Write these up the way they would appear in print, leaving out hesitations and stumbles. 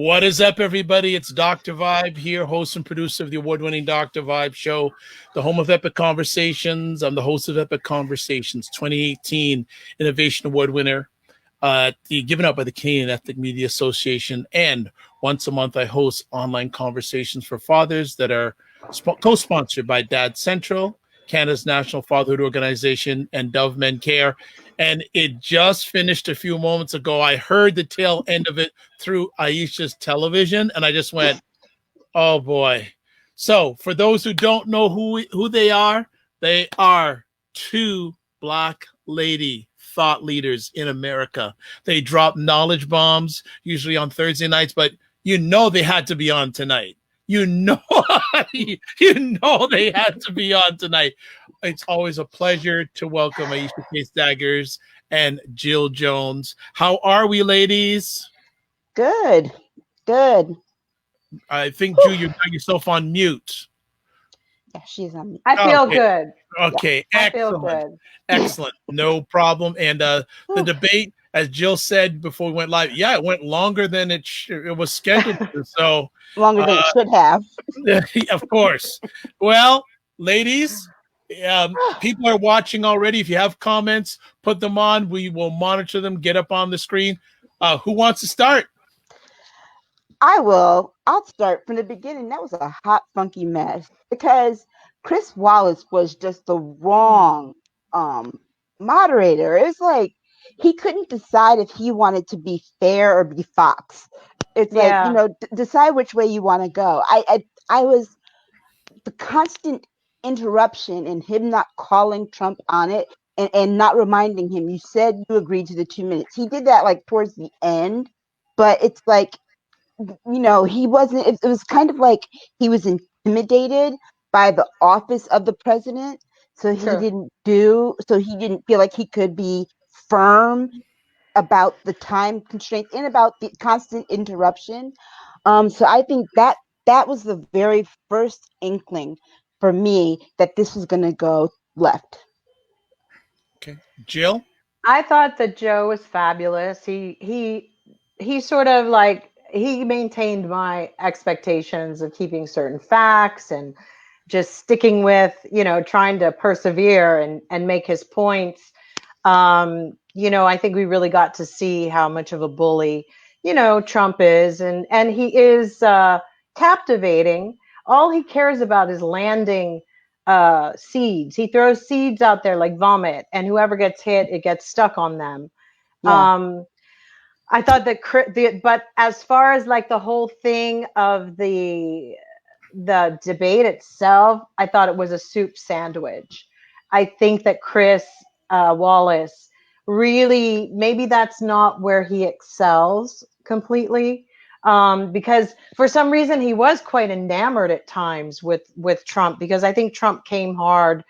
What is up, everybody? It's Dr. Vibe here, host and producer of the award-winning Dr. Vibe show, the home of Epic Conversations. I'm the host of Epic Conversations, 2018 Innovation Award winner, given out by the Canadian Ethnic Media Association. And once a month, I host online conversations for fathers that are co-sponsored by Dad Central, Canada's National Fatherhood Organization, and Dove Men Care. And it just finished a few moments ago. I heard the tail end of it through Aisha's television, and I just went, oh boy. So for those who don't know who they are two Black lady thought leaders in America. They drop knowledge bombs, usually on Thursday nights, but you know they had to be on tonight. You know they had to be on tonight. It's always a pleasure to welcome Aisha Staggers and Jill Jones. How are we, ladies? Good. I think, Jill, you got yourself on mute. Yeah, she's on mute. I feel good. Okay, yeah, excellent. I feel good. Excellent. No problem. And the debate, as Jill said before we went live, it went longer than it was scheduled to. So longer than it should have. Of course. Well, ladies, people are watching already. If you have comments, put them on. We will monitor them, get up on the screen. Who wants to start? I will. I'll start from the beginning. That was a hot, funky mess because Chris Wallace was just the wrong moderator. It's like he couldn't decide if he wanted to be fair or be Fox. It's like, decide which way you want to go. I was the constant interruption and him not calling Trump on it and not reminding him, you said you agreed to the 2 minutes. He did that like towards the end, but it's like, he wasn't, it was kind of like he was intimidated by the office of the president. So he didn't feel like he could be firm about the time constraints and about the constant interruption. So I think that was the very first inkling for me that this was going to go left. Okay. Jill? I thought that Joe was fabulous. He sort of like, he maintained my expectations of keeping certain facts and just sticking with, trying to persevere and make his points. I think we really got to see how much of a bully, Trump is, and he is captivating. All he cares about is landing seeds. He throws seeds out there like vomit, and whoever gets hit, it gets stuck on them. Yeah. I thought that, but as far as like the whole thing of the debate itself, I thought it was a soup sandwich. I think that Chris Wallace really, maybe that's not where he excels completely, because for some reason he was quite enamored at times with Trump, because I think Trump came hard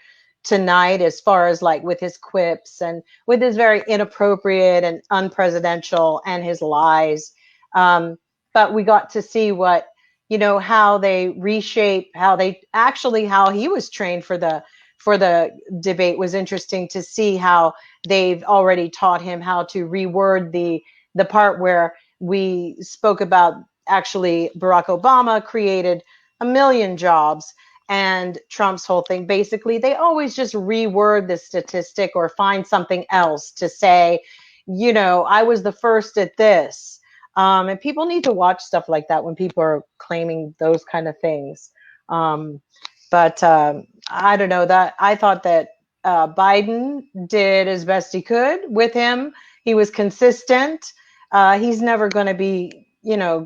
tonight as far as like with his quips and with his very inappropriate and unpresidential and his lies. But we got to see what, how they reshape, how he was trained for the debate. Was interesting to see how they've already taught him how to reword the part where we spoke about actually Barack Obama created 1 million jobs. And Trump's whole thing, basically, they always just reword the statistic or find something else to say, I was the first at this. And people need to watch stuff like that when people are claiming those kind of things. But I don't know, that I thought that Biden did as best he could with him. He was consistent. He's never going to be,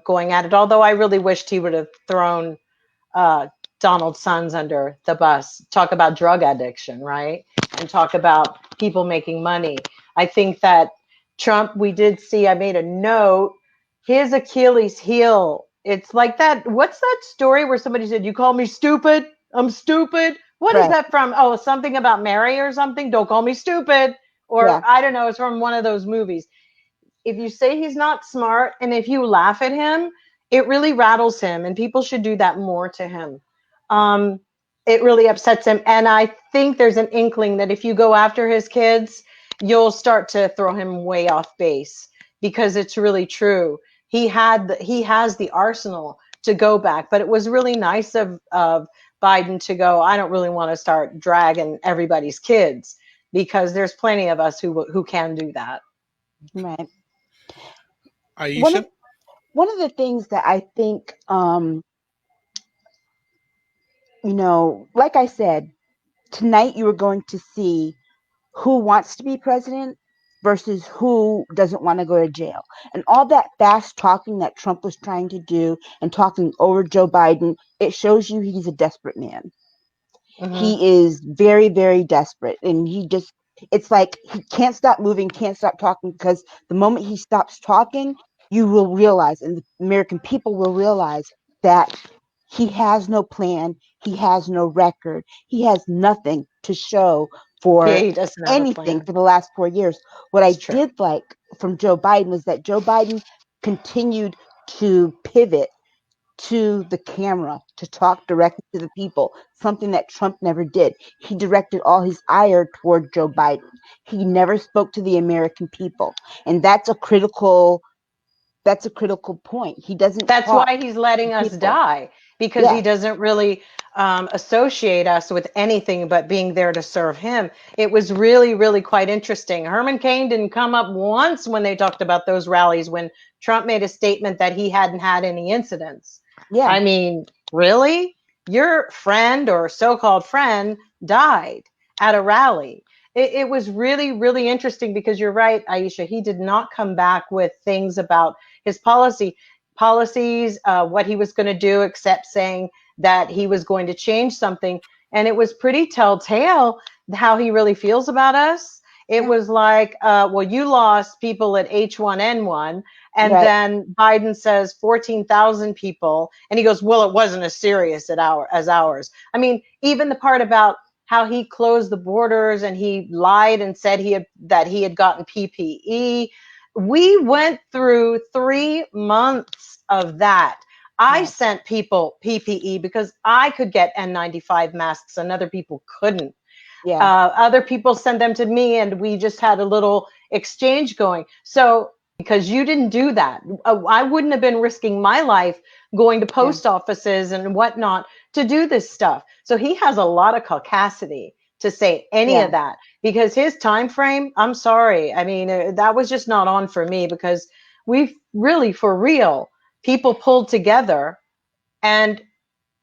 going at it. Although I really wished he would have thrown Donald Sons under the bus, talk about drug addiction, right? And talk about people making money. I think that Trump, we did see, I made a note, his Achilles heel. It's like that. What's that story where somebody said, you call me stupid? I'm stupid. What is that from? Oh, something about Mary or something. Don't call me stupid. Or I don't know. It's from one of those movies. If you say he's not smart and if you laugh at him, it really rattles him, and people should do that more to him. It really upsets him. And I think there's an inkling that if you go after his kids, you'll start to throw him way off base, because it's really true. he has the arsenal to go back. But it was really nice of Biden to go, I don't really want to start dragging everybody's kids, because there's plenty of us who can do that. Right. Aisha? One of the things that I think, like I said, tonight you were going to see who wants to be president versus who doesn't want to go to jail. And all that fast talking that Trump was trying to do and talking over Joe Biden, it shows you he's a desperate man. Mm-hmm. He is very, very desperate. And it's like he can't stop moving, can't stop talking, because the moment he stops talking, you will realize, and the American people will realize, that he has no plan, he has no record, he has nothing to show for Yeah, he doesn't have a anything plan. for the last 4 years. What It's I true. did like from Joe Biden was that Joe Biden continued to pivot to the camera, to talk directly to the people, something that Trump never did. He directed all his ire toward Joe Biden. He never spoke to the American people. And that's a critical point. He doesn't That's talk why he's letting to us people. die, because he Yes. doesn't really associate us with anything but being there to serve him. It was really, really quite interesting. Herman Cain didn't come up once when they talked about those rallies when Trump made a statement that he hadn't had any incidents. Yeah. I mean, really? Your friend or so-called friend died at a rally. It was really, really interesting, because you're right, Aisha. He did not come back with things about his policies, what he was going to do, except saying that he was going to change something. And it was pretty telltale how he really feels about us. It was like, well, you lost people at H1N1. And Right. then Biden says 14,000 people. And he goes, well, it wasn't as serious as ours. I mean, even the part about how he closed the borders and he lied and said that he had gotten PPE. We went through 3 months of that. I Right. sent people PPE because I could get N95 masks and other people couldn't. Yeah. Other people sent them to me, and we just had a little exchange going. So because you didn't do that, I wouldn't have been risking my life going to post offices and whatnot to do this stuff. So he has a lot of caucasity to say any of that, because his time frame, I'm sorry, I mean, that was just not on for me, because we've really, for real, people pulled together. And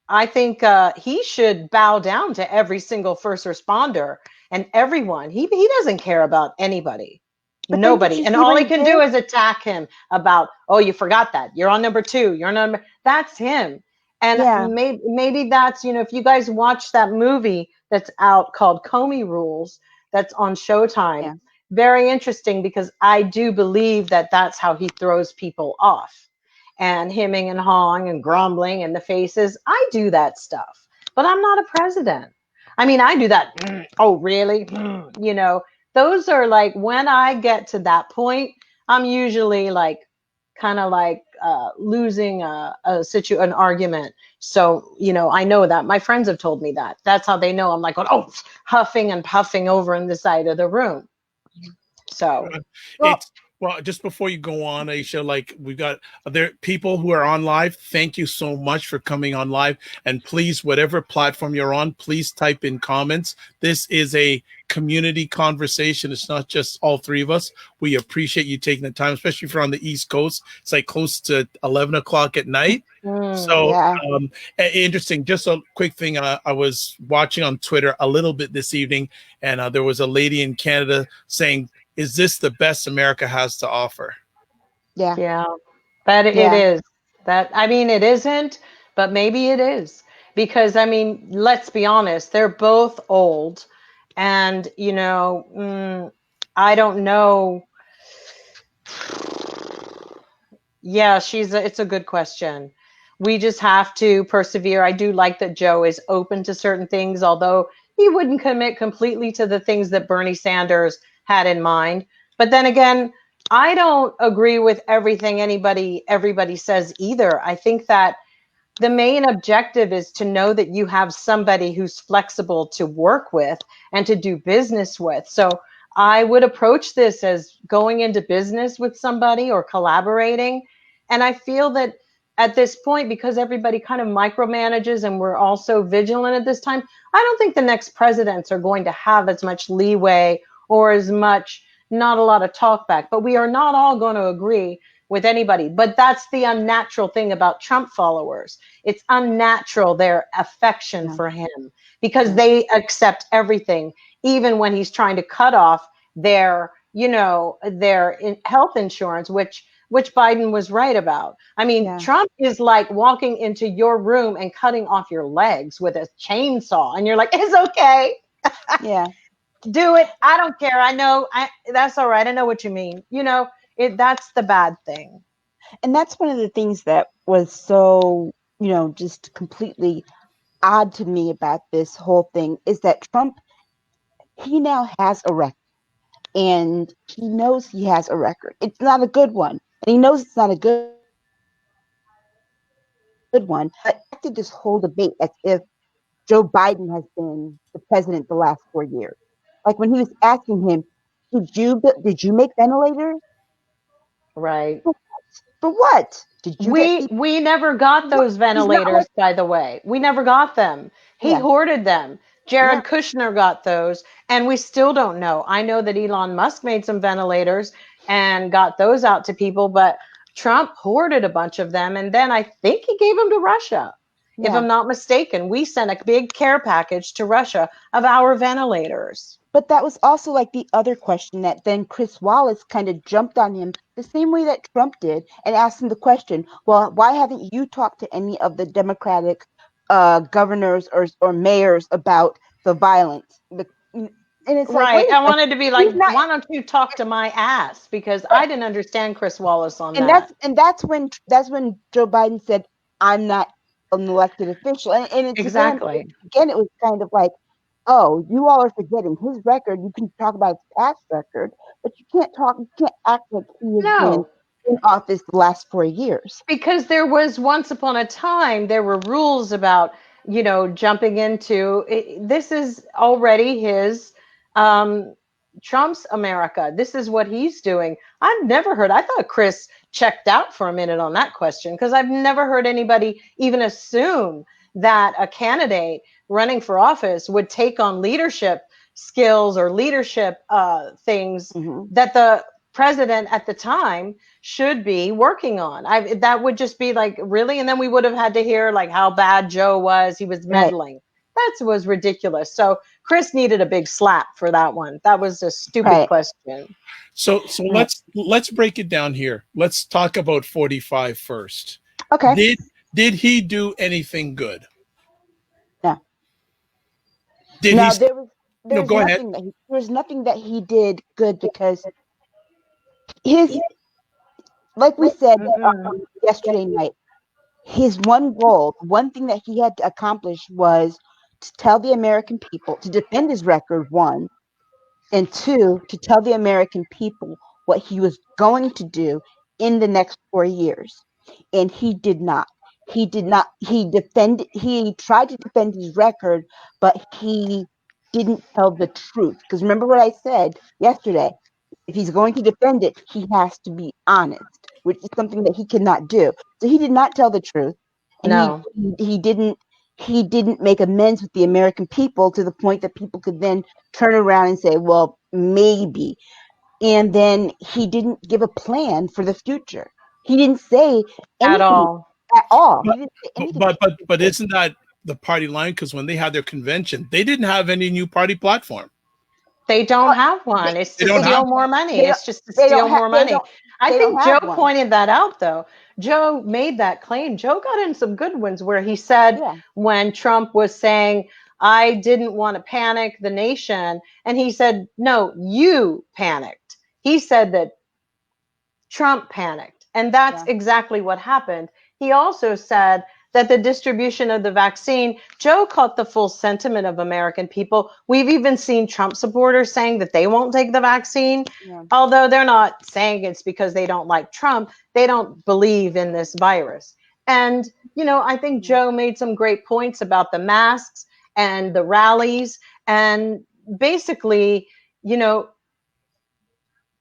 I think he should bow down to every single first responder and everyone. He doesn't care about anybody, But then did nobody. you And see all what he he can did? do is attack him about, oh, you forgot that. You're on number 2. You're number. That's him. And maybe that's, if you guys watch that movie that's out called Comey Rules, that's on Showtime. Yeah. Very interesting, because I do believe that that's how he throws people off. And hemming and hawing and grumbling and the faces. I do that stuff, but I'm not a president. I mean, I do that. Oh, really? Those are like, when I get to that point, I'm usually like, kind of like losing an argument. So, I know that my friends have told me that. That's how they know I'm like, huffing and puffing over in the side of the room. So, Well, just before you go on, Aisha, like we've got there people who are on live. Thank you so much for coming on live. And please, whatever platform you're on, please type in comments. This is a community conversation. It's not just all three of us. We appreciate you taking the time, especially if you're on the East Coast. It's like close to 11 o'clock at night. So interesting. Just a quick thing. I was watching on Twitter a little bit this evening, and there was a lady in Canada saying, is this the best America has to offer? Yeah, but it is that. I mean, it isn't, but maybe it is, because I mean, let's be honest, they're both old, and I don't know. Yeah, it's a good question. We just have to persevere. I do like that Joe is open to certain things, although he wouldn't commit completely to the things that Bernie Sanders had in mind. But then again, I don't agree with everything everybody says either. I think that the main objective is to know that you have somebody who's flexible to work with and to do business with. So I would approach this as going into business with somebody or collaborating And I feel that at this point, because everybody kind of micromanages and we're also vigilant at this time, I don't think the next presidents are going to have as much leeway or as much, not a lot of talk back. But we are not all going to agree with anybody. But that's the unnatural thing about Trump followers. It's unnatural, their affection for him, because they accept everything, even when he's trying to cut off their, their health insurance, which Biden was right about. I mean, Trump is like walking into your room and cutting off your legs with a chainsaw, and you're like, it's okay. Yeah. Do it. I don't care. I know. That's all right. I know what you mean. That's the bad thing. And that's one of the things that was so, just completely odd to me about this whole thing is that Trump, he now has a record, and he knows he has a record. It's not a good one, and he knows it's not a good one. But to this whole debate as if Joe Biden has been the president the last 4 years. Like when he was asking him, did you make ventilators? Right. For what? Did you we never got those ventilators, by the way. We never got them. He hoarded them. Jared Kushner got those, and we still don't know. I know that Elon Musk made some ventilators and got those out to people, but Trump hoarded a bunch of them, and then I think he gave them to Russia. If I'm not mistaken, we sent a big care package to Russia of our ventilators. But that was also like the other question that then Chris Wallace kind of jumped on him the same way that Trump did and asked him the question, well, why haven't you talked to any of the Democratic governors or mayors about the violence? And it's right. I wanted to be like, why don't you talk to my ass? Because I didn't understand Chris Wallace on that. And that's when Joe Biden said, I'm not an elected official. And it's exactly. Again, it was kind of like, oh, you all are forgetting his record. You can talk about his past record, but you can't act like he has been in office the last 4 years. Because there was once upon a time, there were rules about, jumping into, this is already his, Trump's America. This is what he's doing. I've never heard, I thought Chris checked out for a minute on that question, because I've never heard anybody even assume that a candidate running for office would take on leadership skills or leadership things that the president at the time should be working on. That would just be like, really? And then we would have had to hear like how bad Joe was. He was meddling. That was ridiculous. So Chris needed a big slap for that one. That was a stupid question. So let's break it down here. Let's talk about 45 first. Okay. Did he do anything good? No. Did no, he? There was nothing that he did good, because like we said yesterday night, his one goal, one thing that he had to accomplish was to tell the American people, to defend his record, one, and two, to tell the American people what he was going to do in the next 4 years. And he did not. He tried to defend his record, but he didn't tell the truth. Because remember what I said yesterday, if he's going to defend it, he has to be honest, which is something that he cannot do. So he did not tell the truth. And he didn't make amends with the American people to the point that people could then turn around and say, well, maybe. And then he didn't give a plan for the future. He didn't say anything at all. He didn't say anything. But isn't that the party line? Because when they had their convention, they didn't have any new party platform. They don't have one. It's to steal more money. It's just to steal more money. I think Joe pointed that out, though. Joe made that claim. Joe got in some good ones where he said when Trump was saying, I didn't want to panic the nation. And he said, no, you panicked. He said that Trump panicked. And that's exactly what happened. He also said that the distribution of the vaccine, Joe caught the full sentiment of American people. We've even seen Trump supporters saying that they won't take the vaccine, although they're not saying it's because they don't like Trump. They don't believe in this virus. And, I think Joe made some great points about the masks and the rallies. And basically,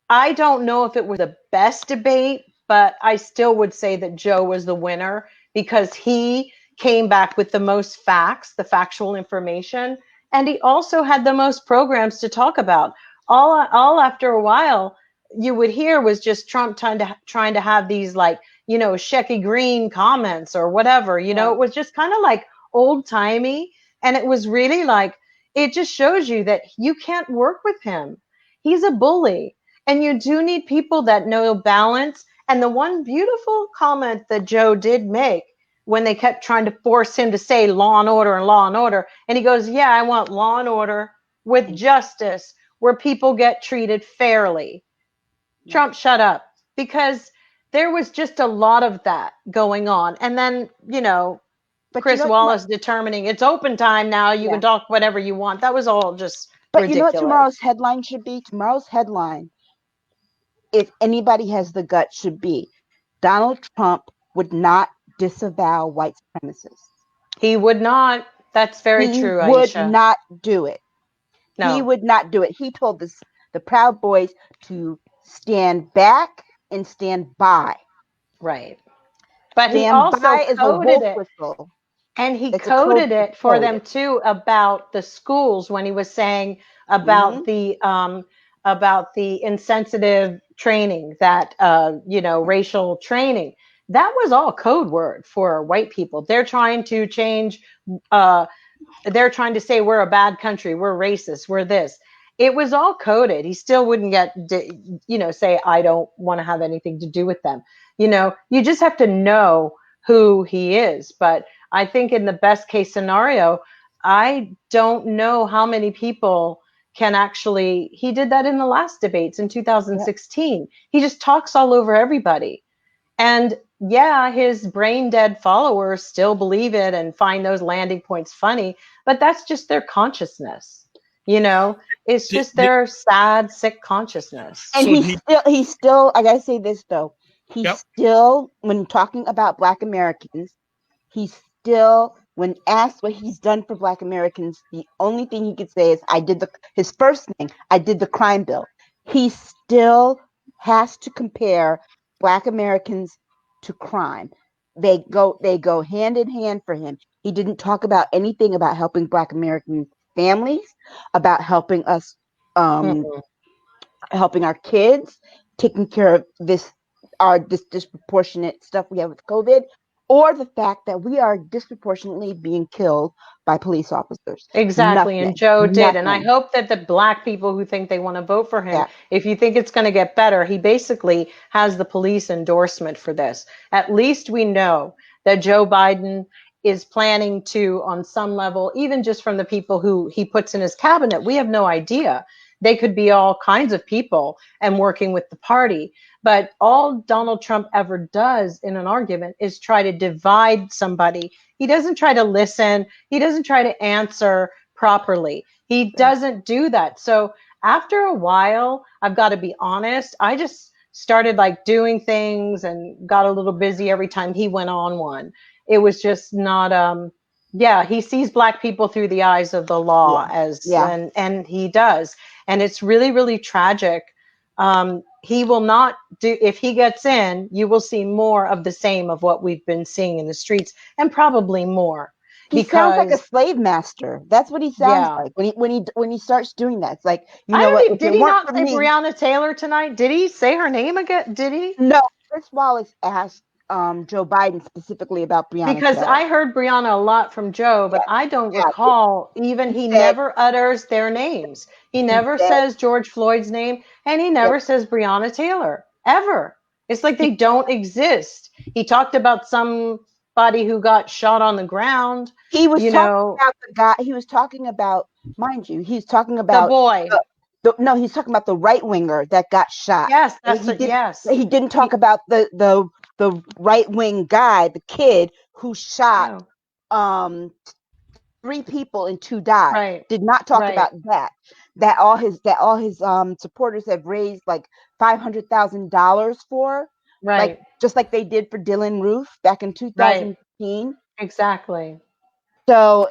I don't know if it was the best debate, but I still would say that Joe was the winner because he came back with the most facts, the factual information, and he also had the most programs to talk about. All after a while, you would hear was just Trump trying to have these like, Shecky Green comments or whatever. It was just kind of like old timey, and it was really like, it just shows you that you can't work with him. He's a bully, and you do need people that know balance. And the one beautiful comment that Joe did make when they kept trying to force him to say law and order and law and order, and he goes, yeah, I want law and order with justice where people get treated fairly. Trump, shut up, because there was just a lot of that going on. And then, but Chris Wallace determining it's open time now, you can talk whatever you want. That was all just ridiculous. You know what tomorrow's headline should be? Tomorrow's headline, if anybody has the gut, should be Donald Trump would not disavow white supremacists. He would not. That's very true, Aisha. He would not do it. No. He would not do it. He told the Proud Boys to stand back and stand by. Right. But he also coded it. Whistle. And he coded it for them too about the schools when he was saying about the insensitive training, that racial training. That was all code word for white people. They're trying to change. They're trying to say we're a bad country, we're racist, we're this. It was all coded. He still wouldn't say, I don't want to have anything to do with them. You just have to know who he is. But I think in the best case scenario, I don't know how many people can actually, he did that in the last debates in 2016. He just talks all over everybody. And yeah, his brain dead followers still believe it and find those landing points funny, but that's just their consciousness. It's just their sad, sick consciousness. And he's still, I gotta say this though, still, when talking about Black Americans, when asked what he's done for Black Americans, the only thing he could say is, his first thing, I did the crime bill. He still has to compare Black Americans to crime. They go hand in hand for him. He didn't talk about anything about helping Black American families, about helping us, helping our kids, taking care of this disproportionate stuff we have with COVID, or the fact that we are disproportionately being killed by police officers. Exactly. Nothing. And Joe did. And I hope that the Black people who think they want to vote for him, if you think it's going to get better, he basically has the police endorsement for this. At least we know that Joe Biden is planning to, on some level, even just from the people who he puts in his cabinet, we have no idea. They could be all kinds of people and working with the party. But all Donald Trump ever does in an argument is try to divide somebody. He doesn't try to listen. He doesn't try to answer properly. He doesn't do that. So after a while, I've got to be honest, I just started like doing things and got a little busy every time he went on one. It was just not, he sees Black people through the eyes of the law and he does. And it's really, really tragic. He will not do, if he gets in, you will see more of the same of what we've been seeing in the streets, and probably more. He sounds like a slave master. That's what he sounds like when he starts doing that. It's like, did he not say Breonna Taylor tonight? Did he say her name again? Did he? No, Chris Wallace asked Joe Biden specifically about Breonna. Because Taylor. I heard Breonna a lot from Joe, but I don't recall even he never utters their names. He never says George Floyd's name, and he never says Breonna Taylor ever. It's like they don't exist. He talked about somebody who got shot on the ground. He was talking about the guy. He was talking about, mind you, he's talking about the boy. No, he's talking about the right winger that got shot. Yes, yes. He didn't talk about the right wing guy, the kid who shot 3 people and 2 died. Right. Did not talk about that. That all his supporters have raised like $500,000 for. Right. Like, just like they did for Dylan Roof back in 2015. Right. Exactly. So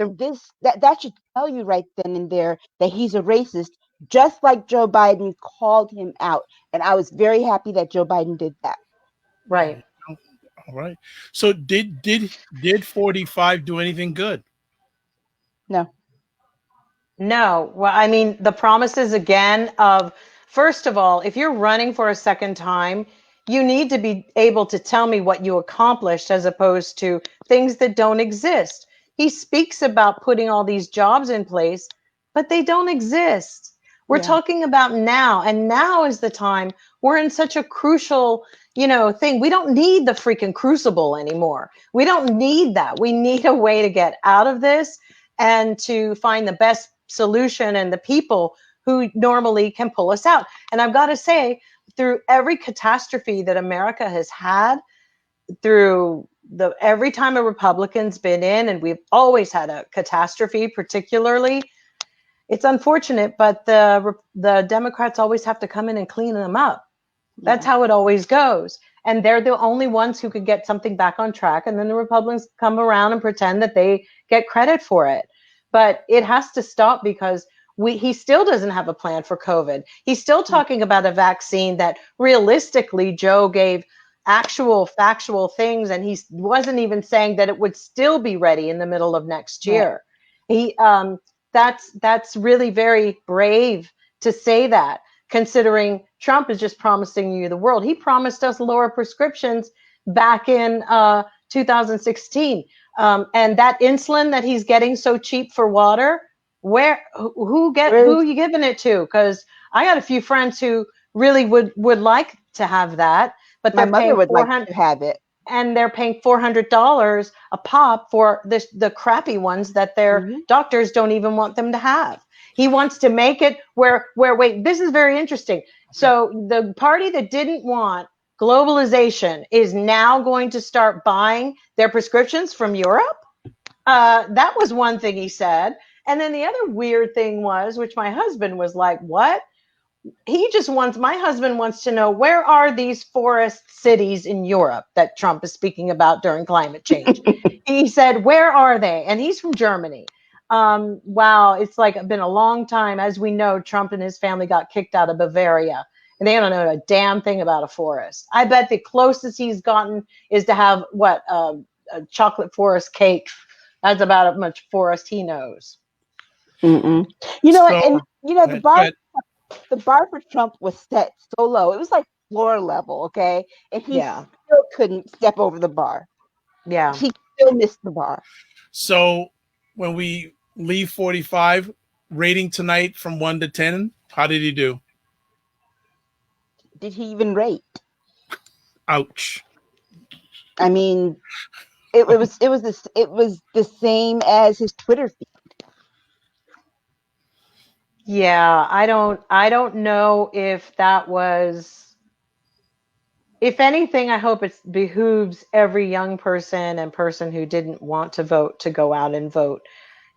that should tell you right then and there that he's a racist, just like Joe Biden called him out. And I was very happy that Joe Biden did that. Right. All right. So did 45 do anything good? No. No. Well, I mean, the promises again of, first of all, if you're running for a second time, you need to be able to tell me what you accomplished as opposed to things that don't exist. He speaks about putting all these jobs in place, but they don't exist. We're Yeah. talking about now, and now is the time. We're in such a crucial, thing. We don't need the freaking crucible anymore. We don't need that. We need a way to get out of this and to find the best solution and the people who normally can pull us out. And I've got to say, through every catastrophe that America has had, through every time a Republican's been in, and we've always had a catastrophe, particularly, it's unfortunate, but the Democrats always have to come in and clean them up. That's how it always goes. And they're the only ones who could get something back on track. And then the Republicans come around and pretend that they get credit for it. But it has to stop because he still doesn't have a plan for COVID. He's still talking about a vaccine that realistically Joe gave actual factual things. And he wasn't even saying that it would still be ready in the middle of next year. He that's really very brave to say that, considering Trump is just promising you the world. He promised us lower prescriptions back in 2016. And that insulin that he's getting so cheap for water, who are you giving it to? Because I got a few friends who really would like to have that, but My they're mother paying would like to have it. and they're paying $400 a pop for the crappy ones that their doctors don't even want them to have. He wants to make it where wait, this is very interesting. So the party that didn't want globalization is now going to start buying their prescriptions from Europe. That was one thing he said. And then the other weird thing was, which my husband was like, what? My husband wants to know, where are these forest cities in Europe that Trump is speaking about during climate change? He said, where are they? And he's from Germany. Wow, it's like been a long time. As we know, Trump and his family got kicked out of Bavaria, and they don't know a damn thing about a forest. I bet the closest he's gotten is to have a chocolate forest cake. That's about how much forest he knows. You know, So, and go ahead. the bar for Trump was set so low. It was like floor level, okay? And he still couldn't step over the bar. Yeah. He still missed the bar. So when we leave 45, rating tonight from 1 to 10, how did he do? Did he even rate? Ouch. I mean, it was the same as his Twitter feed. Yeah, I don't know if that was, if anything, I hope it behooves every young person and person who didn't want to vote to go out and vote,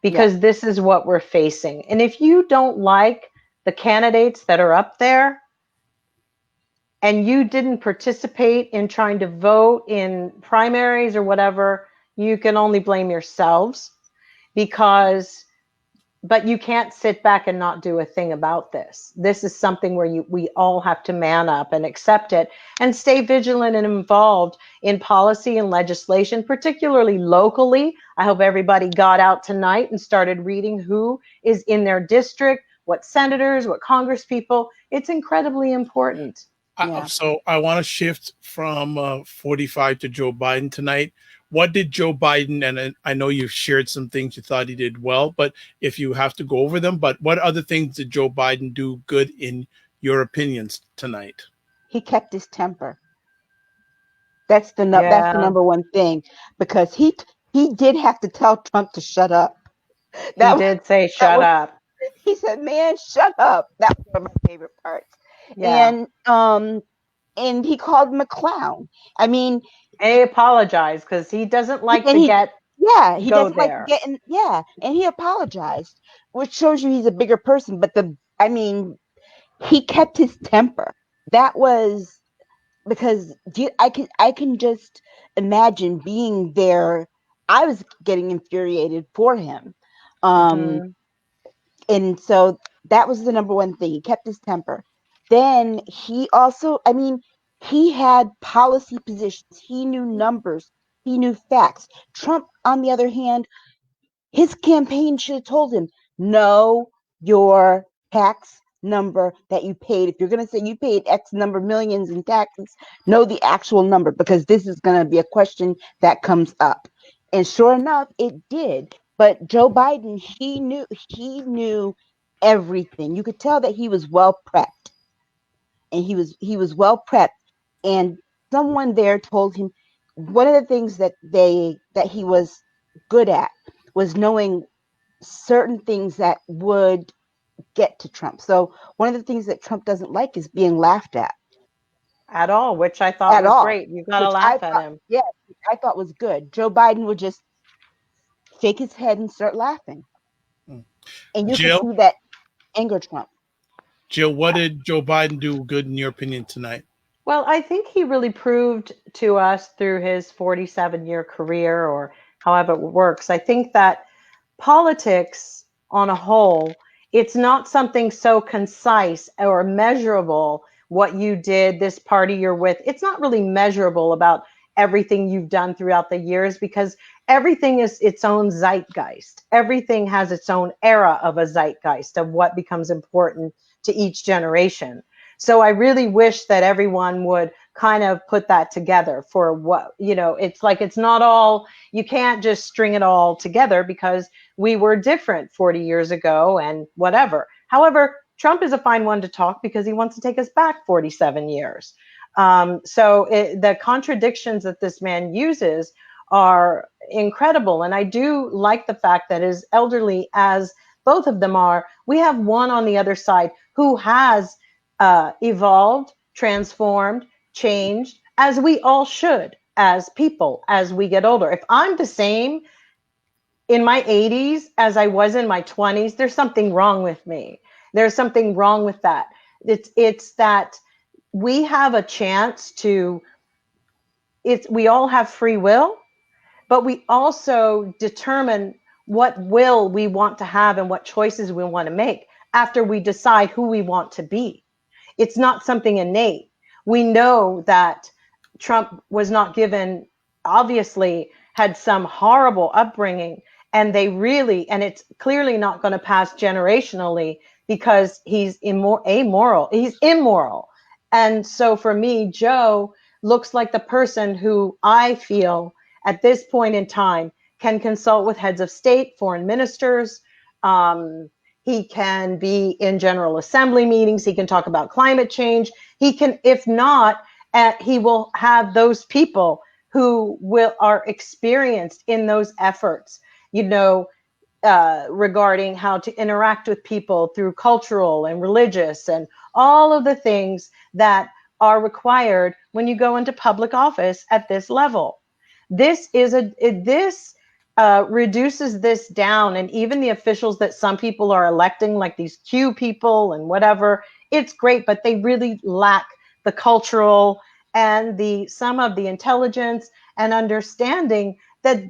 because this is what we're facing. And if you don't like the candidates that are up there and you didn't participate in trying to vote in primaries or whatever, you can only blame yourselves, but you can't sit back and not do a thing about this. This is something where we all have to man up and accept it and stay vigilant and involved in policy and legislation, particularly locally. I hope everybody got out tonight and started reading who is in their district, what senators, what congresspeople. It's incredibly important. So I want to shift from 45 to Joe Biden tonight. What did Joe Biden, and I know you've shared some things you thought he did well, but if you have to go over them, but what other things did Joe Biden do good in your opinions tonight? He kept his temper. That's the number one thing, because he did have to tell Trump to shut up. He did say shut up. He said, "Man, shut up." That was one of my favorite parts. Yeah. And he called him a clown. I mean, and he apologized because he doesn't like to get he go doesn't there. like getting and he apologized, which shows you he's a bigger person. But he kept his temper. That was because I can just imagine being there. I was getting infuriated for him. And so that was the number one thing. He kept his temper. Then he also, He had policy positions. He knew numbers. He knew facts. Trump, on the other hand, his campaign should have told him, know your tax number that you paid. If you're going to say you paid X number of millions in taxes, know the actual number, because this is going to be a question that comes up. And sure enough, it did. But Joe Biden, he knew everything. You could tell that he was well prepped, and he was well prepped. And someone there told him one of the things that he was good at was knowing certain things that would get to Trump. So one of the things that Trump doesn't like is being laughed at all, which I thought at was all. great. You got to laugh at him. Yeah, I thought was good. Joe Biden would just shake his head and start laughing. And you Jill? can see that anger Trump. Jill, what did Joe Biden do good in your opinion tonight? Well, I think he really proved to us through his 47-year career, or however it works. I think that politics on a whole, it's not something so concise or measurable. What you did, this party you're with, it's not really measurable about everything you've done throughout the years, because everything is its own zeitgeist. Everything has its own era of a zeitgeist of what becomes important to each generation. So I really wish that everyone would kind of put that together for what, it's like, it's not all, you can't just string it all together, because we were different 40 years ago and whatever. However, Trump is a fine one to talk because he wants to take us back 47 years. The contradictions that this man uses are incredible. And I do like the fact that, as elderly as both of them are, we have one on the other side who has evolved, transformed, changed, as we all should as people as we get older. If I'm the same in my 80s as I was in my 20s, there's something wrong with me. There's something wrong with that. It's that we have a chance to, we all have free will, but we also determine what will we want to have and what choices we want to make after we decide who we want to be. It's not something innate. We know that Trump was not given, obviously had some horrible upbringing, and it's clearly not going to pass generationally because he's amoral. He's immoral. And so for me, Joe looks like the person who I feel at this point in time can consult with heads of state, foreign ministers. He can be in General Assembly meetings. He can talk about climate change. He can, if not, he will have those people who are experienced in those efforts, regarding how to interact with people through cultural and religious and all of the things that are required when you go into public office at this level. This reduces this down, and even the officials that some people are electing, like these Q people and whatever, it's great, but they really lack the cultural and some of the intelligence and understanding that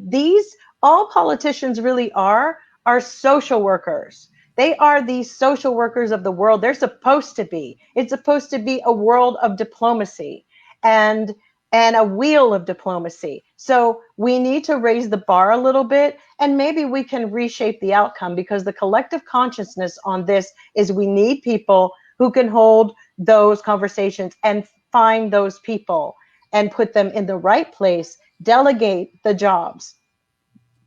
all politicians really are social workers. They are the social workers of the world. They're supposed to be. It's supposed to be a world of diplomacy and a wheel of diplomacy. So we need to raise the bar a little bit, and maybe we can reshape the outcome, because the collective consciousness on this is we need people who can hold those conversations and find those people and put them in the right place, delegate the jobs.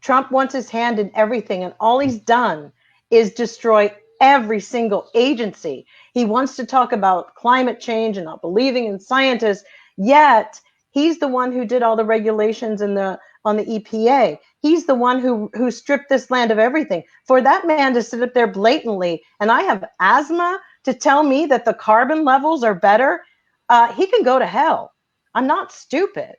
Trump wants his hand in everything, and all he's done is destroy every single agency. He wants to talk about climate change and not believing in scientists, yet he's the one who did all the regulations on the EPA. He's the one who stripped this land of everything. For that man to sit up there blatantly, and I have asthma, to tell me that the carbon levels are better, he can go to hell. I'm not stupid.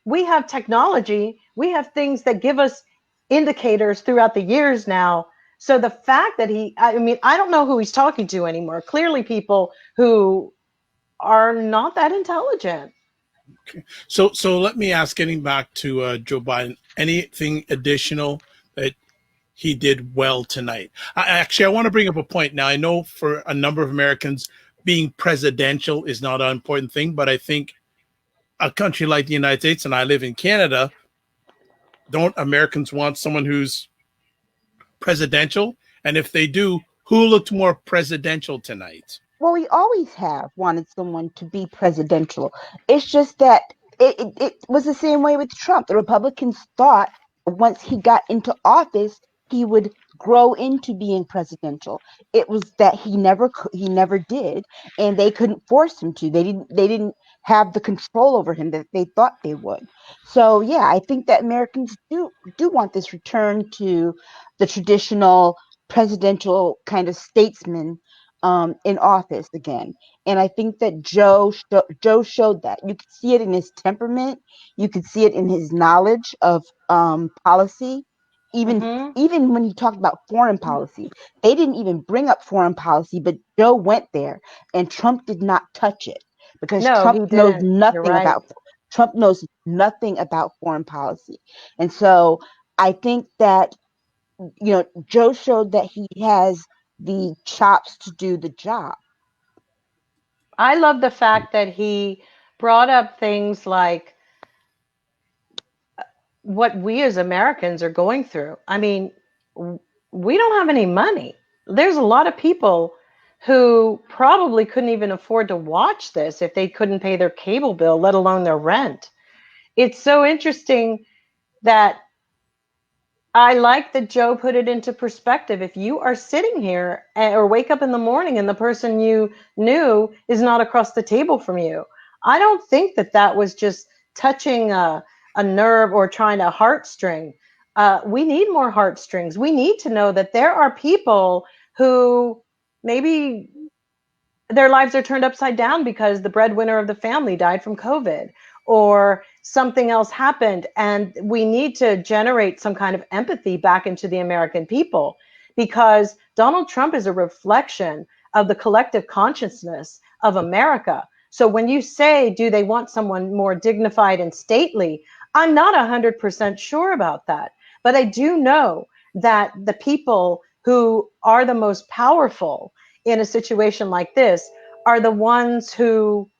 We have technology. We have things that give us indicators throughout the years now. So the fact that I don't know who he's talking to anymore. Clearly people who are not that intelligent. Okay. So let me ask, getting back to Joe Biden, anything additional that he did well tonight? I want to bring up a point. Now, I know for a number of Americans, being presidential is not an important thing, but I think a country like the United States, and I live in Canada, don't Americans want someone who's presidential? And if they do, who looked more presidential tonight? Well, we always have wanted someone to be presidential. It's just that it was the same way with Trump. The Republicans thought once he got into office, he would grow into being presidential. It was that he never did, and they couldn't force him to. They didn't have the control over him that they thought they would. So yeah, I think that Americans do want this return to the traditional presidential kind of statesman in office again. And I think that Joe showed that. You could see it in his temperament. You could see it in his knowledge of policy. Even Mm-hmm. even when he talked about foreign policy, they didn't even bring up foreign policy, but Joe went there, and Trump did not touch it because No, he didn't. You're right. Trump knows nothing about foreign policy. And so I think that Joe showed that he has the chops to do the job. I love the fact that he brought up things like what we as Americans are going through. I mean, we don't have any money. There's a lot of people who probably couldn't even afford to watch this if they couldn't pay their cable bill, let alone their rent. It's so interesting that I like that Joe put it into perspective. If you are sitting here or wake up in the morning and the person you knew is not across the table from you, I don't think that that was just touching a nerve or trying to heartstring. We need more heartstrings. We need to know that there are people who maybe their lives are turned upside down because the breadwinner of the family died from COVID or something else happened. And we need to generate some kind of empathy back into the American people, because Donald Trump is a reflection of the collective consciousness of America. So when you say, do they want someone more dignified and stately? I'm not 100% sure about that. But I do know that the people who are the most powerful in a situation like this are the ones who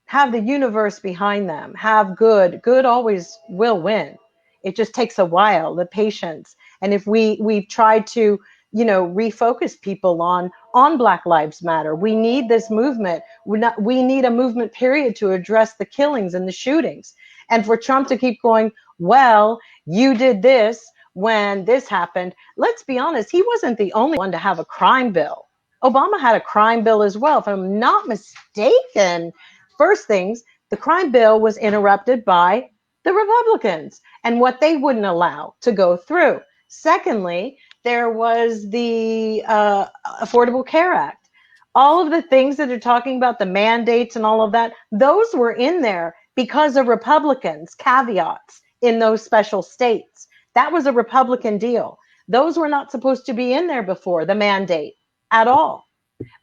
have the universe behind them, have good. Good always will win. It just takes a while, the patience. And if we've tried to, refocus people on Black Lives Matter, we need this movement. We need a movement period to address the killings and the shootings. And for Trump to keep going, well, you did this when this happened. Let's be honest, he wasn't the only one to have a crime bill. Obama had a crime bill as well, if I'm not mistaken. First things, the crime bill was interrupted by the Republicans and what they wouldn't allow to go through. Secondly, there was the Affordable Care Act. All of the things that are talking about, the mandates and all of that, those were in there because of Republicans' caveats in those special states. That was a Republican deal. Those were not supposed to be in there before, the mandate at all.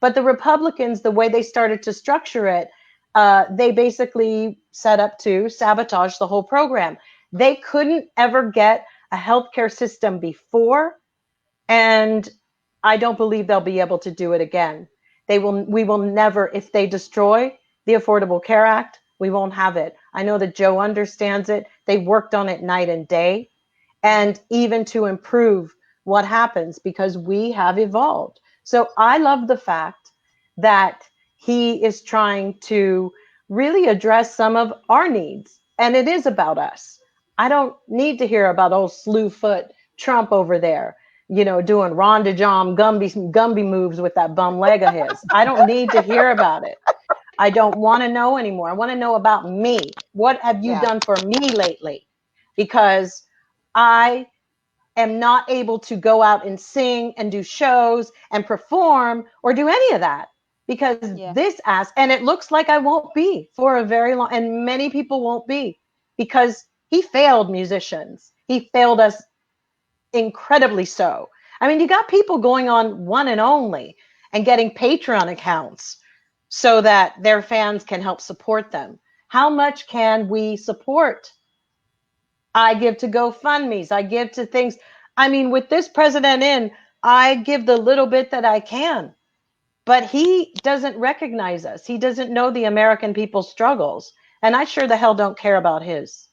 But the Republicans, the way they started to structure it, they basically set up to sabotage the whole program. They couldn't ever get a healthcare system before, and I don't believe they'll be able to do it again. We will never, if they destroy the Affordable Care Act, we won't have it. I know that Joe understands it. They worked on it night and day, and even to improve what happens, because we have evolved. So I love the fact that he is trying to really address some of our needs. And it is about us. I don't need to hear about old slewfoot Trump over there, doing Ron DeJong Gumby moves with that bum leg of his. I don't need to hear about it. I don't want to know anymore. I want to know about me. What have you done for me lately? Because I am not able to go out and sing and do shows and perform or do any of that, because and it looks like I won't be for a very long, and many people won't be, because he failed musicians. He failed us incredibly so. I mean, you got people going on One and Only and getting Patreon accounts so that their fans can help support them. How much can we support? I give to GoFundMe's. I give to things. I mean, with this president in, I give the little bit that I can. but he doesn't recognize us. He doesn't know the American people's struggles. And I sure the hell don't care about his.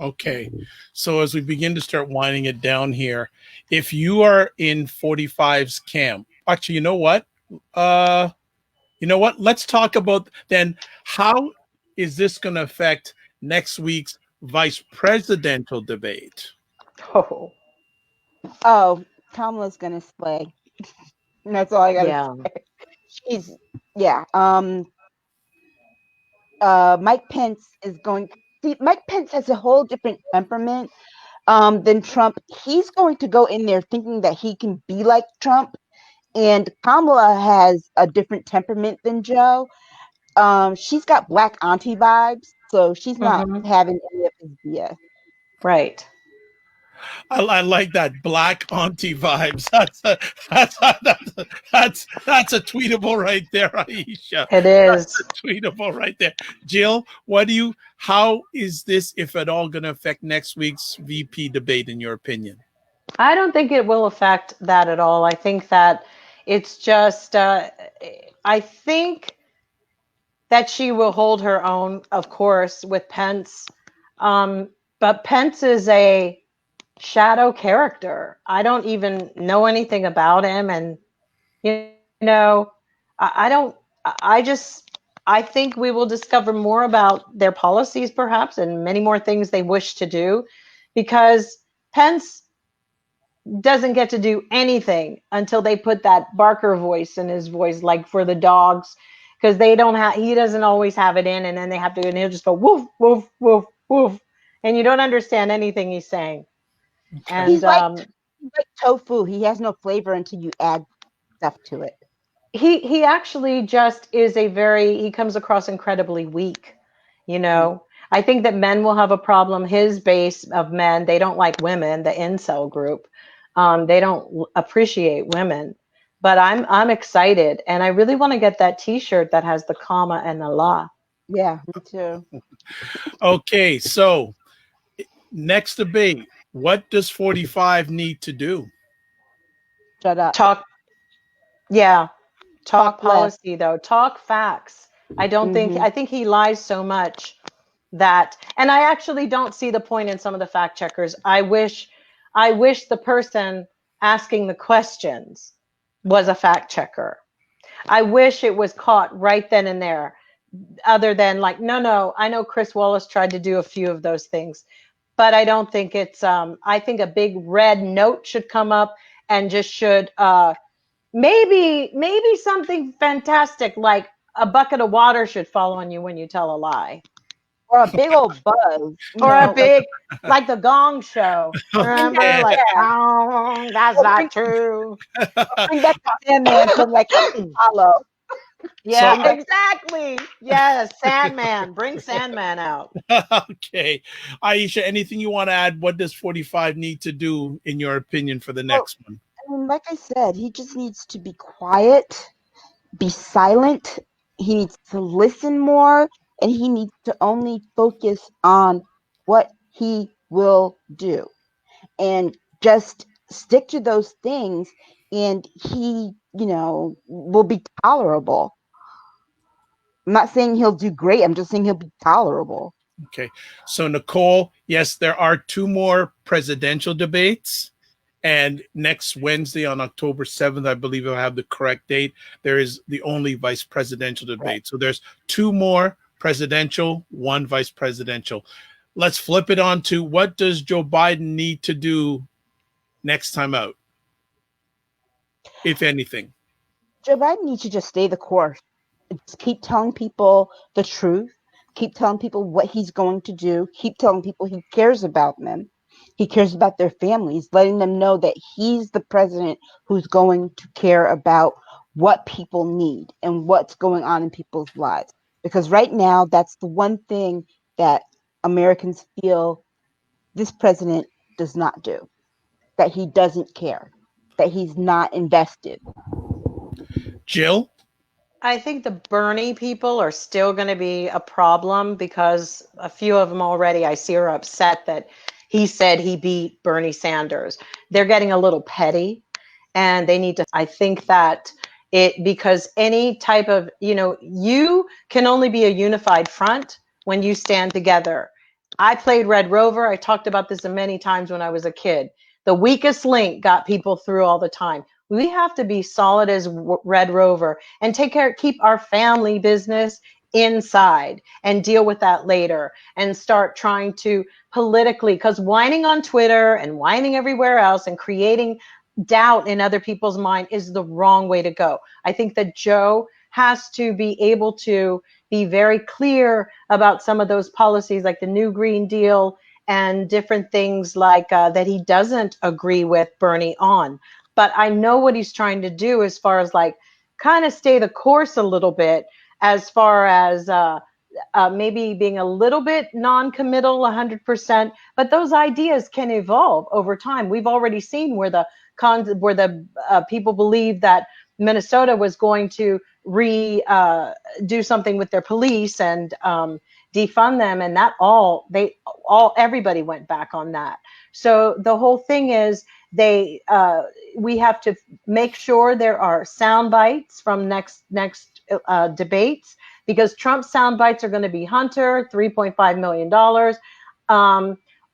Okay. So as we begin to start winding it down here, if you are in 45's camp, actually, you know what? Let's talk about then how is this going to affect next week's vice presidential debate? Oh, Oh, Kamala's gonna slay. And that's all I gotta yeah. say. She's yeah. Mike Pence is going. See, Mike Pence has a whole different temperament than Trump. He's going to go in there thinking that he can be like Trump, and Kamala has a different temperament than Joe. She's got black auntie vibes, so she's not Mm-hmm. having any of his BS. Right. I like that black auntie vibes. That's a tweetable right there, Aisha. It That's is. a tweetable right there. Jill, how is this, if at all, going to affect next week's VP debate in your opinion? I don't think it will affect that at all. I think that it's just, I think that she will hold her own, of course, with Pence. But Pence is a shadow character. I don't even know anything about him. And, you know, I don't, I think we will discover more about their policies perhaps and many more things they wish to do, because Pence doesn't get to do anything until they put that Barker voice in his voice, like for the dogs, because he doesn't always have it in, and then they have to, and he'll just go woof, woof, woof, woof, and you don't understand anything he's saying. Okay. And He's like tofu. He has no flavor until you add stuff to it. he actually just is he comes across incredibly weak, you know. I think that men will have a problem. His base of men, they don't like women, the incel group. They don't appreciate women. But I'm excited, and I really want to get that T-shirt that has the comma and the la. Yeah, me too. Okay, so next debate. What does 45 need to do? Shut up. Talk, yeah, talk Talk less. policy though. Talk facts. I don't think Mhm. I think he lies so much that, and I actually don't see the point in some of the fact checkers. I wish the person asking the questions was a fact checker. I wish it was caught right then and there, other than like, no, I know Chris Wallace tried to do a few of those things, but I don't think it's, I think a big red note should come up and just should, maybe something fantastic like a bucket of water should fall on you when you tell a lie. Or a big old buzz. Or a big, like the Gong Show. Remember, Okay. like, oh, that's not true. Bring back the Sandman from like Hollow. Yeah, So exactly. Yes, Sandman. Bring Sandman out. okay. Aisha, anything you want to add? What does 45 need to do, in your opinion, for the next one? I mean, like I said, he just needs to be quiet, be silent. He needs to listen more, and he needs to only focus on what he will do. And just stick to those things, and he, will be tolerable. I'm not saying he'll do great. I'm just saying he'll be tolerable. Okay. So, Nicole, yes, there are two more presidential debates. And next Wednesday on October 7th, I believe I'll have the correct date, there is the only vice presidential debate. Right. So there's two more presidential, one vice presidential. Let's flip it on to, what does Joe Biden need to do next time out, if anything? Joe Biden needs to just stay the course. Just keep telling people the truth. Keep telling people what he's going to do. Keep telling people he cares about them. He cares about their families, letting them know that he's the president who's going to care about what people need and what's going on in people's lives. Because right now, that's the one thing that Americans feel this president does not do, that he doesn't care, that he's not invested. Jill? I think the Bernie people are still going to be a problem, because a few of them already, I see, are upset that he said he beat Bernie Sanders. They're getting a little petty, and they need to, I think that because any type of, you can only be a unified front when you stand together. I played Red Rover. I talked about this many times when I was a kid. The weakest link got people through all the time. We have to be solid as Red Rover and keep our family business inside and deal with that later, and start trying to politically, because whining on Twitter and whining everywhere else and creating doubt in other people's mind is the wrong way to go. I think that Joe has to be able to be very clear about some of those policies, like the new Green Deal and different things like that he doesn't agree with Bernie on. But I know what he's trying to do as far as like kind of stay the course a little bit, as far as maybe being a little bit non-committal 100%, but those ideas can evolve over time. We've already seen where the people believe that Minnesota was going to do something with their police and defund them, and that everybody went back on that. So the whole thing is we have to make sure there are sound bites from next debates, because Trump's sound bites are going to be Hunter, $3.5 million,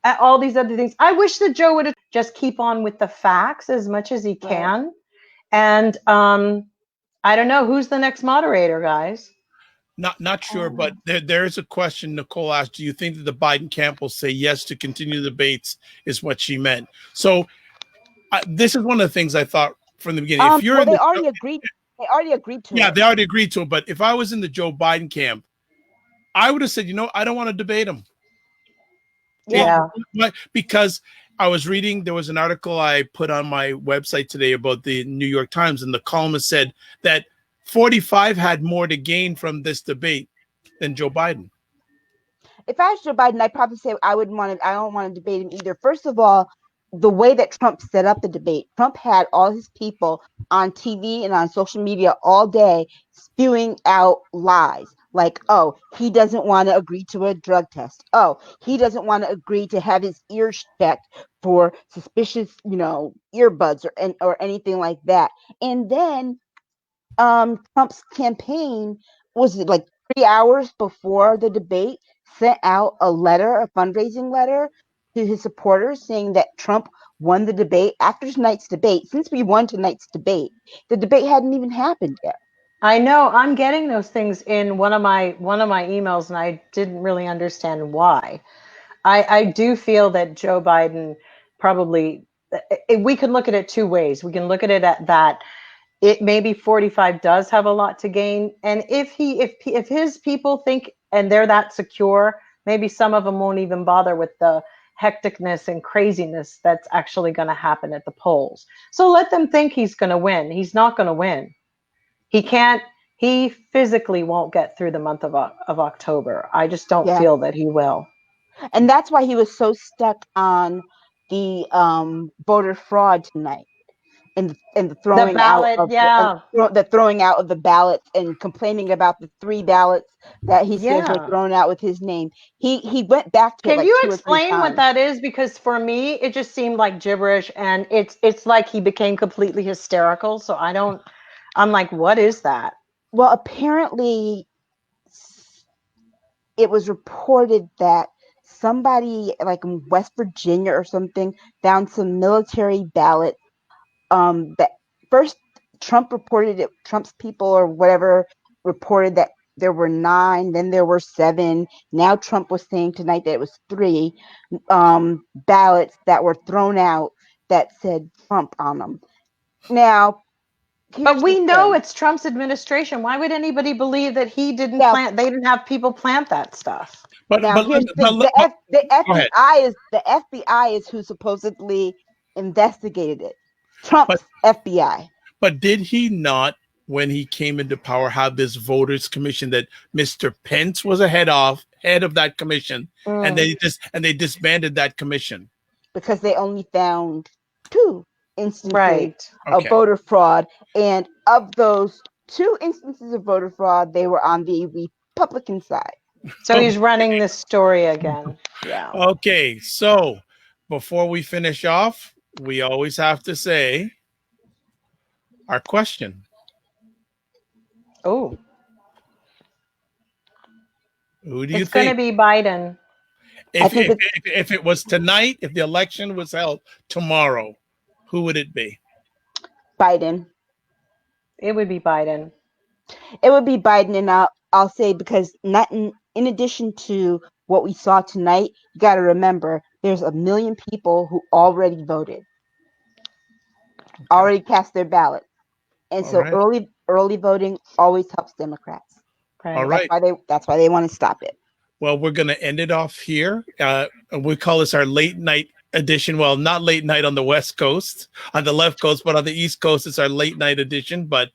all these other things. I wish that Joe would just keep on with the facts as much as he can. Right. And I don't know who's the next moderator, guys. Not sure, but there is a question. Nicole asked, do you think that the Biden camp will say yes to continue the debates, is what she meant. So this is one of the things I thought from the beginning. If you're they already agreed. They already agreed to it. Yeah, they already agreed to it. But if I was in the Joe Biden camp, I would have said, I don't want to debate him. Yeah. Because I was reading, there was an article I put on my website today about the New York Times, and the columnist said that 45 had more to gain from this debate than Joe Biden. If I was Joe Biden, I'd probably say I don't want to debate him either. First of all, the way that Trump set up the debate, Trump had all his people on TV and on social media all day spewing out lies. Like, oh, he doesn't want to agree to a drug test. Oh, he doesn't want to agree to have his ears checked for suspicious, earbuds or anything like that. And then Trump's campaign was like 3 hours before the debate sent out a fundraising letter to his supporters saying that Trump won the debate. After tonight's debate, since we won tonight's debate, the debate hadn't even happened yet. I know. I'm getting those things in one of my emails, and I didn't really understand why. I do feel that Joe Biden probably, we can look at it two ways. We can look at it at that it maybe 45 does have a lot to gain, and if his people think and they're that secure, maybe some of them won't even bother with the hecticness and craziness that's actually going to happen at the polls. So let them think he's going to win. He's not going to win. He physically won't get through the month of October. I just don't feel that he will. And that's why he was so stuck on the voter fraud tonight. And the throwing out of the throwing out of the ballots and complaining about the 3 ballots that he said were thrown out with his name. He went back to Can you explain what that is? Because for me, it just seemed like gibberish, and it's like he became completely hysterical. So I'm like, what is that? Well, apparently it was reported that somebody like in West Virginia or something found some military ballots. That first Trump's people or whatever reported that there were 9, then there were 7. Now Trump was saying tonight that it was 3 ballots that were thrown out that said Trump on them. Now, but we know it's Trump's administration. Why would anybody believe that he didn't plant? They didn't have people plant that stuff. But now here's the FBI is who supposedly investigated it. Trump's FBI. But did he not, when he came into power, have this voters commission that Mr. Pence was head of that commission, and they disbanded that commission because they only found 2 instances of voter fraud, and of those 2 instances of voter fraud, they were on the Republican side. So he's running this story again. Yeah. Okay, so before we finish off, we always have to say our question. Oh, Who do you it's going to think? be Biden. If it was tonight, if the election was held tomorrow, who would it be? Biden. It would be Biden. It would be Biden, and I'll say because not in addition to what we saw tonight, you got to remember there's 1 million people who already voted, already cast their ballot, and All so right. early voting always helps Democrats. All Right. right. That's why they want to stop it. Well, we're going to end it off here. We call this our late night edition. Well, not late night on the West Coast, on the left coast, but on the East Coast, it's our late night edition. But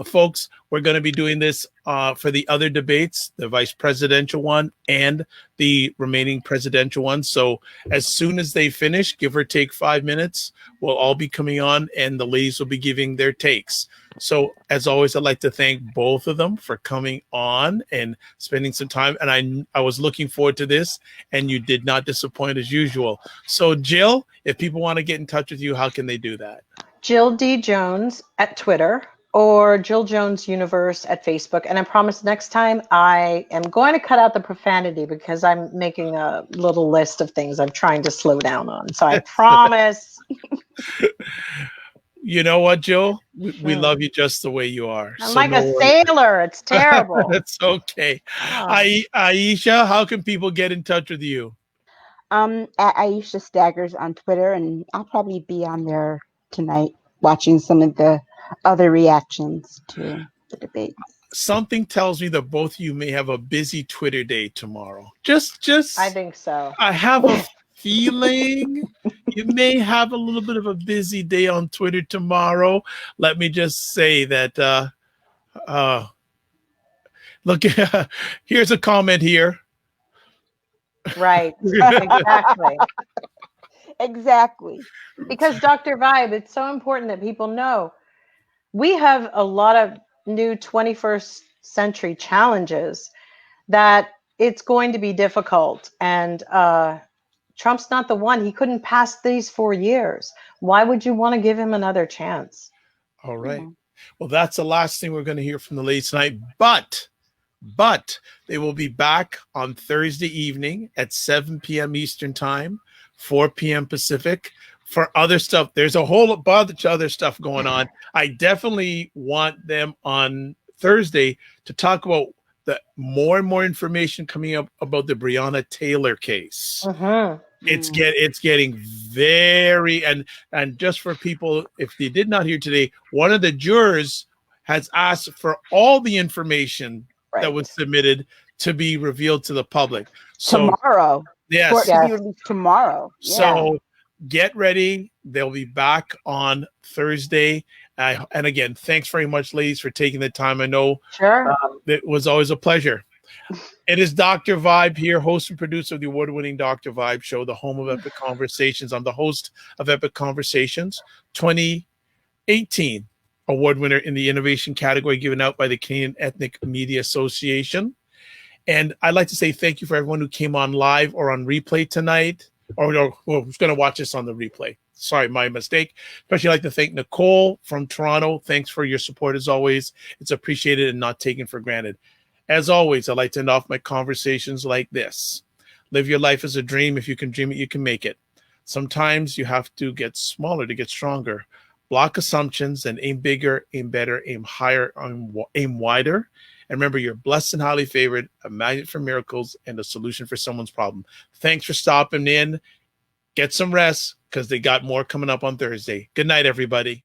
folks, we're going to be doing this for the other debates, the vice presidential one and the remaining presidential one. So as soon as they finish, give or take 5 minutes, we'll all be coming on and the ladies will be giving their takes. So as always, I'd like to thank both of them for coming on and spending some time. And I was looking forward to this, and you did not disappoint as usual. So Jill, if people want to get in touch with you, how can they do that? Jill D. Jones at Twitter or Jill Jones Universe at Facebook. And I promise next time I am going to cut out the profanity because I'm making a little list of things I'm trying to slow down on. So I promise. You know what, Jill? We love you just the way you are. I'm like a sailor. It's terrible. That's okay. Aisha, how can people get in touch with you? At Aisha Staggers on Twitter, and I'll probably be on there tonight watching some of the other reactions to the debate. Something tells me that both of you may have a busy Twitter day tomorrow. I think so. I have a feeling you may have a little bit of a busy day on Twitter tomorrow. Let me just say that look, here's a comment here. Right. Exactly. Exactly. Because Dr. Vibe, it's so important that people know we have a lot of new 21st century challenges that it's going to be difficult. And Trump's not the one. He couldn't pass these 4 years. Why would you want to give him another chance? All right. Well, that's the last thing we're going to hear from the ladies tonight. But they will be back on Thursday evening at 7 p.m. Eastern Time, 4 p.m. Pacific. For other stuff, there's a whole bunch of other stuff going on. I definitely want them on Thursday to talk about the more and more information coming up about the Breonna Taylor case. It's getting very and just for people, if they did not hear today, one of the jurors has asked for all the information that was submitted to be revealed to the public. So tomorrow. Yes. To be released tomorrow. So get ready. They'll be back on Thursday. And again, thanks very much, ladies, for taking the time. I know it was always a pleasure. It is Dr. Vibe here, host and producer of the award-winning Dr. Vibe show, the home of Epic Conversations. I'm the host of Epic Conversations 2018 award winner in the innovation category given out by the Canadian Ethnic Media Association. And I'd like to say thank you for everyone who came on live or on replay tonight, or who's going to watch this on the replay. Sorry, my mistake. Especially like to thank Nicole from Toronto. Thanks for your support as always. It's appreciated and not taken for granted. As always, I like to end off my conversations like this. Live your life as a dream. If you can dream it, you can make it. Sometimes you have to get smaller to get stronger. Block assumptions and aim bigger, aim better, aim higher, aim wider. And remember, you're blessed and highly favored, a magnet for miracles, and a solution for someone's problem. Thanks for stopping in. Get some rest because they got more coming up on Thursday. Good night, everybody.